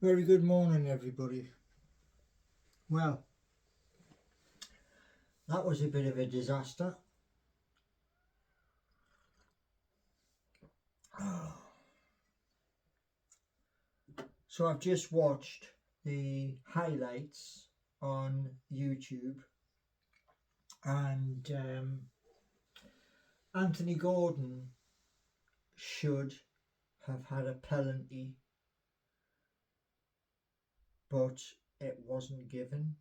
Very good morning, everybody. Well, that was a bit of a disaster. So I've just watched the highlights on YouTube, and Anthony Gordon should have had a penalty, but it wasn't given.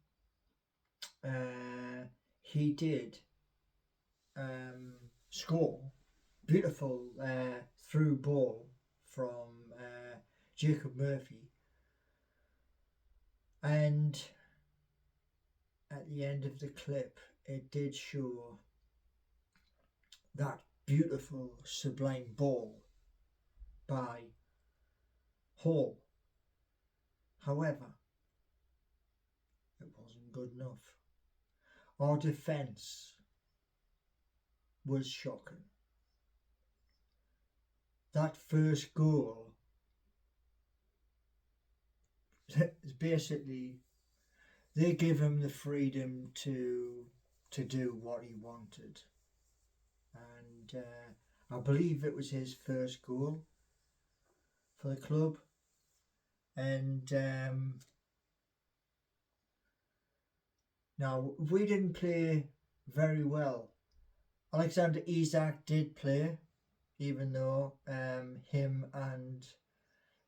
He did score. Beautiful through ball from Jacob Murphy. And at the end of the clip, it did show that beautiful, sublime ball by Hall. However, it wasn't good enough. Our defence was shocking. That first goal is basically, they give him the freedom to do what he wanted. And I believe it was his first goal for the club. And now, we didn't play very well. Alexander Isak did play, even though him and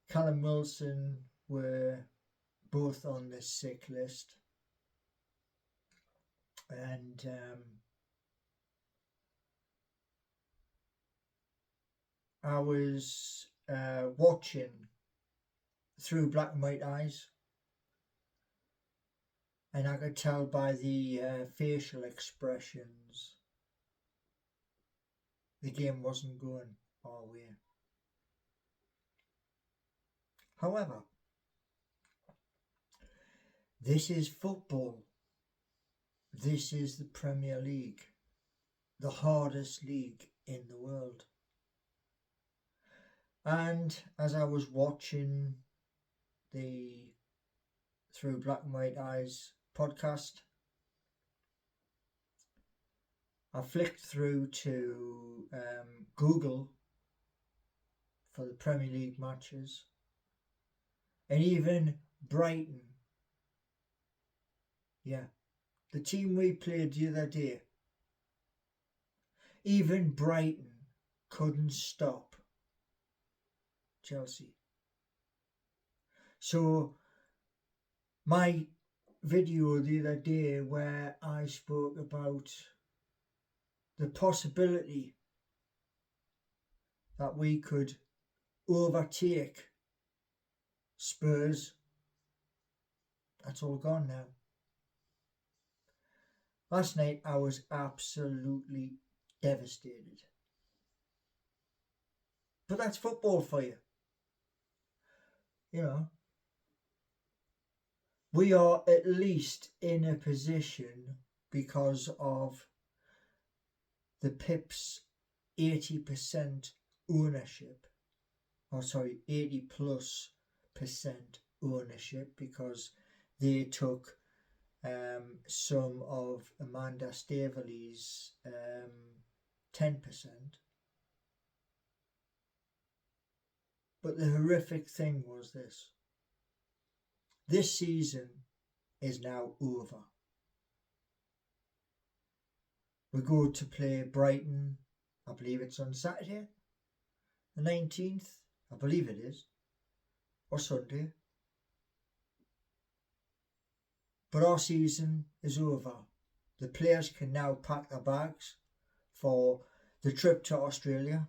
Callum Wilson were both on the sick list. And I was watching through black and white eyes, and I could tell by the facial expressions the game wasn't going our way. However, this is football. This is the Premier League, the hardest league in the world. And as I was watching the Through Black and White Eyes podcast, I flicked through to Google for the Premier League matches, and even Brighton, the team we played the other day, even Brighton couldn't stop Chelsea. So my video the other day where I spoke about the possibility that we could overtake Spurs, that's all gone now. Last night I was absolutely devastated. But that's football for you. You know, we are at least in a position because of the Pips' 80% ownership, 80 plus percent ownership, because they took some of Amanda Staveley's 10%. But the horrific thing was this. This season is now over. We go to play Brighton, I believe it's on Saturday, the 19th, I believe it is, or Sunday. But our season is over. The players can now pack their bags for the trip to Australia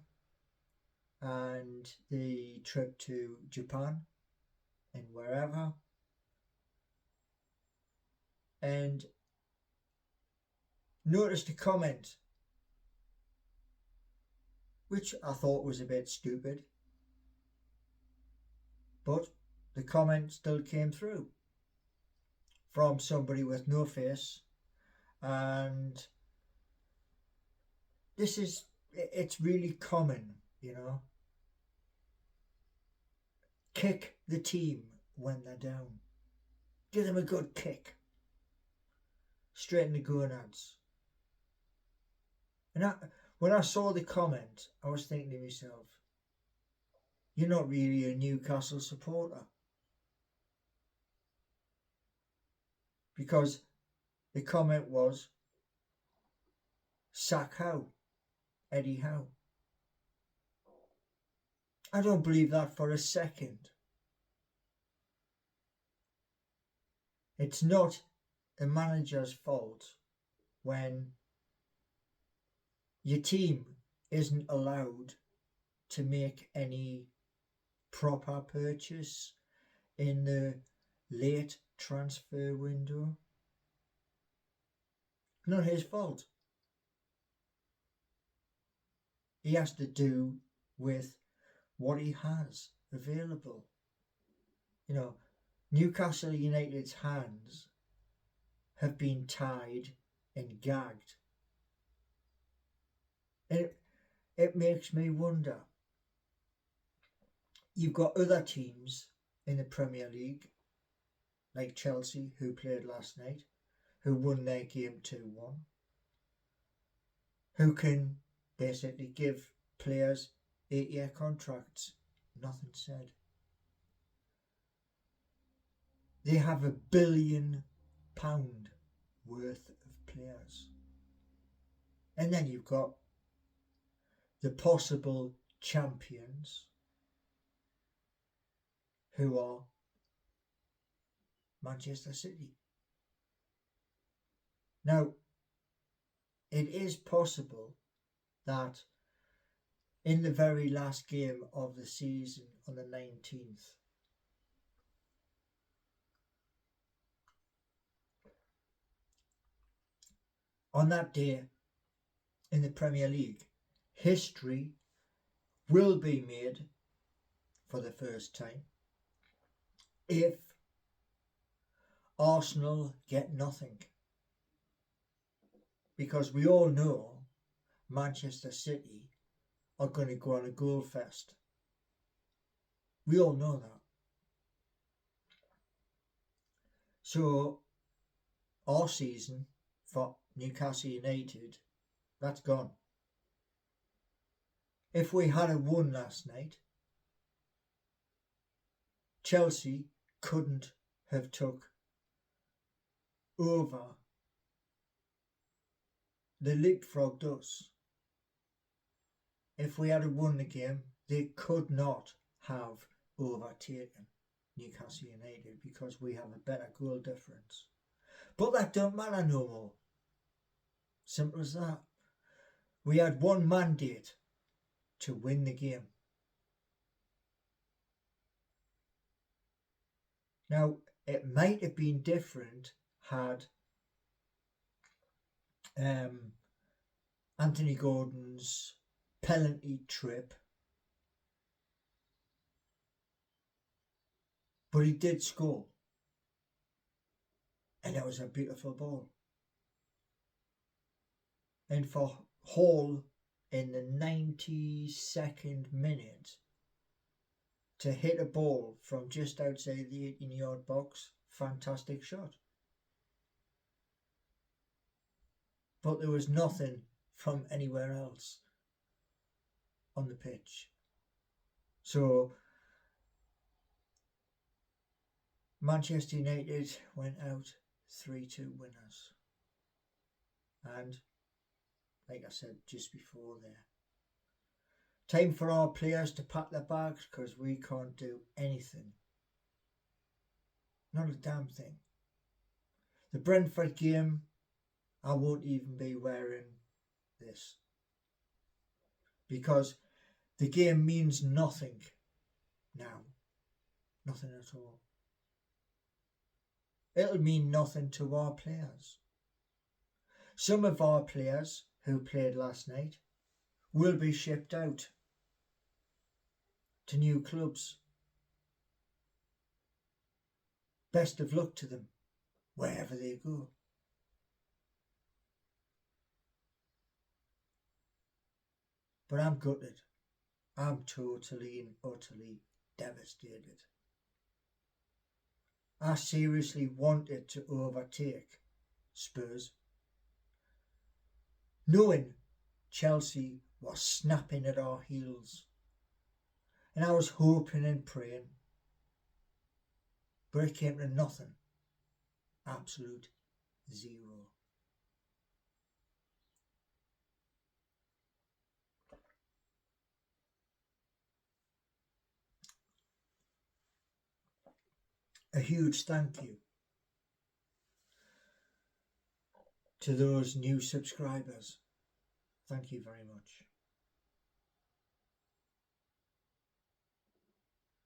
and the trip to Japan and wherever. And noticed a comment which I thought was a bit stupid, but the comment still came through from somebody with no face. And it's really common, you know. Kick the team when they're down. Give them a good kick. Straight in the gonads. And when I saw the comment, I was thinking to myself, you're not really a Newcastle supporter. Because the comment was, sack Howe, Eddie Howe. I don't believe that for a second. It's not the manager's fault when your team isn't allowed to make any proper purchase in the late transfer window. Not his fault. He has to do with what he has available. You know, Newcastle United's hands have been tied and gagged. It makes me wonder. You've got other teams in the Premier League, like Chelsea, who played last night, who won their game 2-1, who can basically give players 8-year contracts. Nothing said. They have £1 billion worth of players. And then you've got the possible champions, who are Manchester City. Now, it is possible that in the very last game of the season, on the 19th, on that day in the Premier League, history will be made for the first time if Arsenal get nothing. Because we all know Manchester City are going to go on a goal fest. We all know that. So our season for Newcastle United, that's gone. If we had won last night, Chelsea couldn't have took over. They leapfrogged us. If we had won the game, they could not have overtaken Newcastle United because we have a better goal difference. But that don't matter no more. Simple as that. We had one mandate to win the game. Now, it might have been different had Anthony Gordon's penalty trip, but he did score, and it was a beautiful ball. And for Hall in the 92nd minute to hit a ball from just outside the 18-yard box, fantastic shot. But there was nothing from anywhere else on the pitch. So Manchester United went out 3-2 winners. And like I said just before there, time for our players to pack their bags because we can't do anything. Not a damn thing. The Brentford game, I won't even be wearing this because the game means nothing now. Nothing at all. It'll mean nothing to our players. Some of our players who played last night will be shipped out to new clubs. Best of luck to them wherever they go. But I'm gutted. I'm totally and utterly devastated. I seriously wanted to overtake Spurs, knowing Chelsea was snapping at our heels. And I was hoping and praying, but it came to nothing. Absolute zero. A huge thank you to those new subscribers. Thank you very much.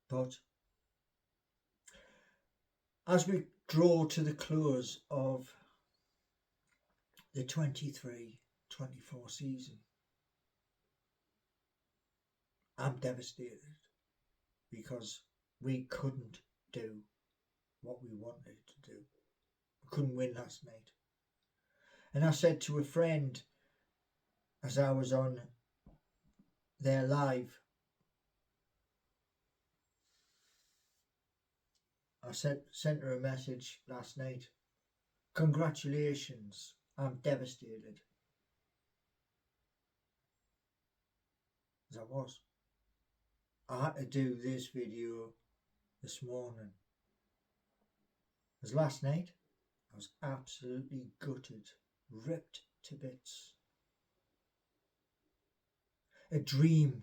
But as we draw to the close of the 23-24 season, I'm devastated because we couldn't do what we wanted to do. We couldn't win last night. And I said to a friend as I was on there live, I sent her a message last night. Congratulations, I'm devastated. As I was. I had to do this video this morning. As last night, I was absolutely gutted, ripped to bits. A dream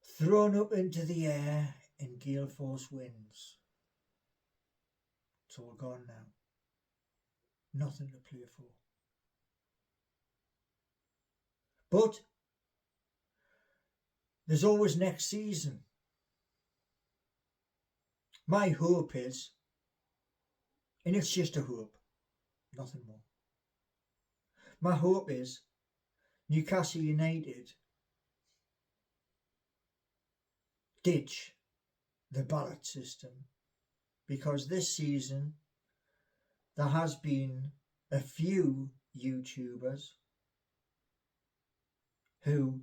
thrown up into the air in gale force winds. It's all gone now. Nothing to play for. But there's always next season. My hope is, and it's just a hope, nothing more. My hope is Newcastle United ditch the ballot system, because this season there has been a few YouTubers who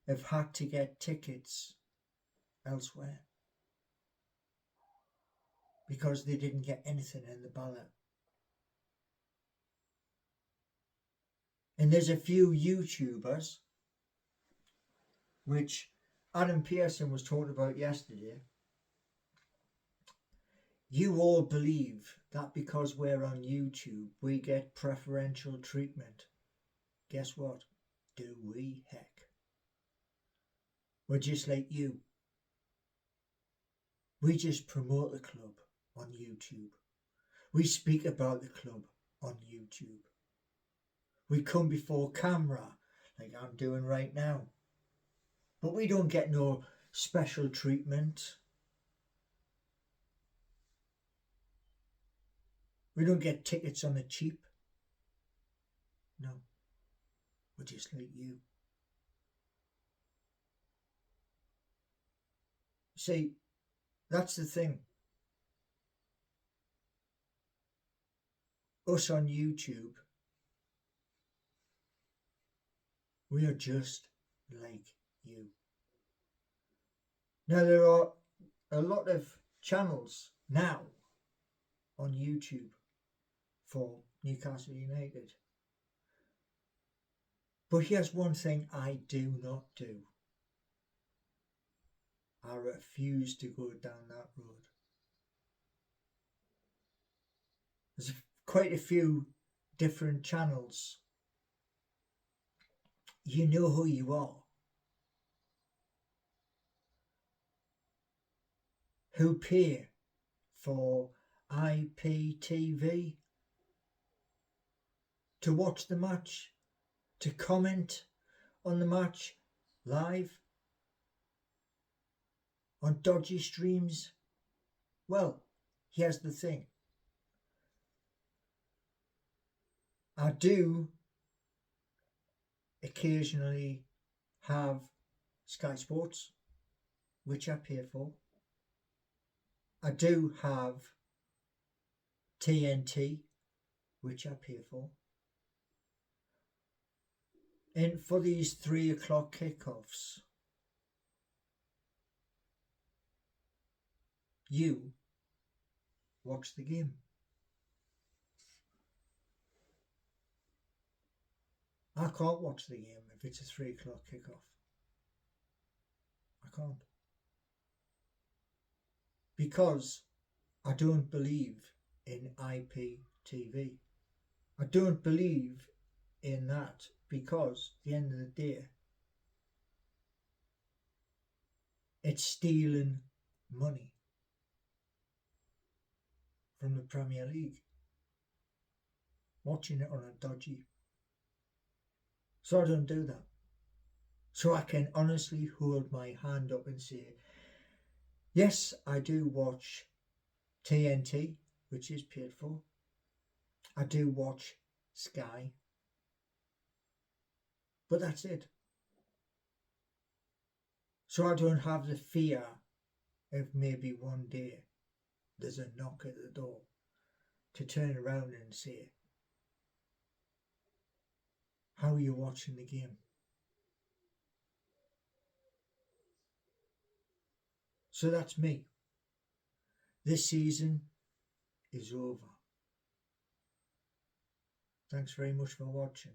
have had to get tickets elsewhere because they didn't get anything in the ballot. And there's a few YouTubers, which Adam Pearson was talking about yesterday. You all believe that because we're on YouTube, we get preferential treatment. Guess what? Do we, heck? We're just like you. We just promote the club on YouTube. We speak about the club on YouTube. We come before camera like I'm doing right now. But we don't get no special treatment. We don't get tickets on the cheap. No. We're just like you. See, that's the thing. Us on YouTube, we are just like you. Now, there are a lot of channels now on YouTube for Newcastle United. But here's one thing I do not do. I refuse to go down that road. There's quite a few different channels. You know who you are. Who pay for IPTV to watch the match, to comment on the match live on dodgy streams. Well, here's the thing. I do occasionally have Sky Sports, which I pay for. I do have TNT, which I pay for. And for these 3 o'clock kickoffs, you watch the game. I can't watch the game if it's a 3 o'clock kickoff. I can't. Because I don't believe in IPTV. I don't believe in that because at the end of the day, it's stealing money from the Premier League. Watching it on a dodgy. So I don't do that. So I can honestly hold my hand up and say, yes, I do watch TNT, which is paid for. I do watch Sky. But that's it. So I don't have the fear of maybe one day there's a knock at the door to turn around and say, how are you watching the game? So that's me. This season is over. Thanks very much for watching.